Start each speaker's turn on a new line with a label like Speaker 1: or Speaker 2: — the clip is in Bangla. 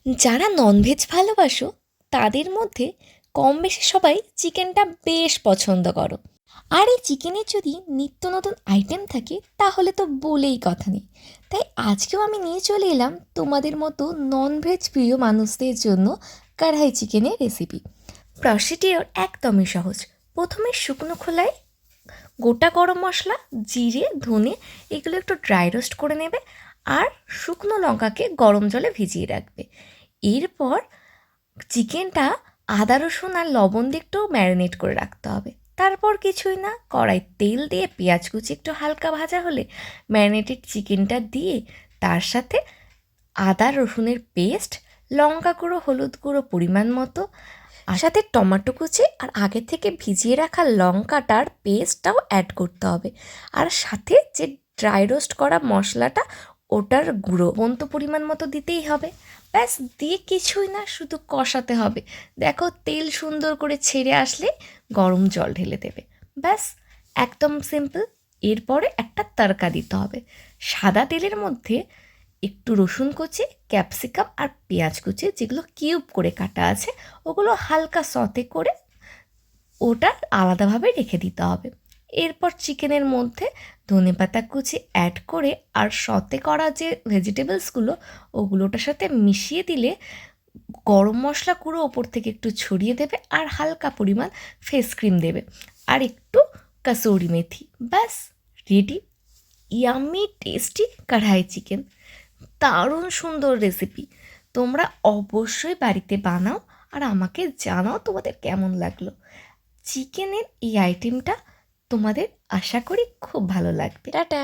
Speaker 1: যারা ননভেজ ভালোবাসো তাদের মধ্যে কম বেশি সবাই চিকেনটা বেশ পছন্দ করো। আর এই চিকেনের যদি নিত্য নতুন আইটেম থাকে তাহলে তো বলেই কথা নেই। তাই আজকেও আমি নিয়ে চলে এলাম তোমাদের মতো ননভেজ প্রিয় মানুষদের জন্য কড়াই চিকেনের রেসিপি। প্রসিডিওর একদমই সহজ। প্রথমে শুকনো খোলায় গোটা গরম মশলা, জিরে, ধনে এগুলো একটু ড্রাই রোস্ট করে নেবে আর শুকনো লঙ্কাকে গরম জলে ভিজিয়ে রাখবে। এরপর চিকেনটা আদা রসুন আর লবণ দিয়ে একটু ম্যারিনেট করে রাখতে হবে। তারপর কিছুই না, কড়াই তেল দিয়ে পেঁয়াজ কুচি একটু হালকা ভাজা হলে ম্যারিনেটেড চিকেনটা দিয়ে তার সাথে আদা রসুনের পেস্ট, লঙ্কা গুঁড়ো, হলুদ গুঁড়ো পরিমাণ মতো, আর সাথে টমেটো কুচি আর আগে থেকে ভিজিয়ে রাখা লঙ্কাটার পেস্টটাও অ্যাড করতে হবে। আর সাথে যে ড্রাই রোস্ট করা মশলাটা ওটার গুঁড়ো তো পরিমাণ মতো দিতেই হবে। ব্যাস, দিয়ে কিছুই না, শুধু কষাতে হবে। দেখো তেল সুন্দর করে ছেড়ে আসলে গরম জল ঢেলে দেবে। ব্যাস, একদম সিম্পল। এরপরে একটা তড়কা দিতে হবে। সাদা তেলের মধ্যে একটু রসুন কুচি, ক্যাপসিকাম আর পেঁয়াজ কুচি যেগুলো কিউব করে কাটা আছে ওগুলো হালকা সতে করে ওটা আলাদাভাবে রেখে দিতে হবে। এরপর চিকেনের মধ্যে ধনেপাতা কুচি অ্যাড করে আর সতে করা যে ভেজিটেবলসগুলো ওগুলোটার সাথে মিশিয়ে দিলে গরম মশলা গুঁড়ো ওপর থেকে একটু ছড়িয়ে দেবে আর হালকা পরিমাণ ফেস ক্রিম দেবে আর একটু কাসুরি মেথি। ব্যাস, রেডি ইয়াম্মি টেস্টি কড়াই চিকেন। দারুণ সুন্দর রেসিপি। তোমরা অবশ্যই বাড়িতে বানাও আর আমাকে জানাও তোমাদের কেমন লাগলো। চিকেনের এই আইটেমটা তোমাদের আশা করি খুব ভালো লাগবে। টাটা।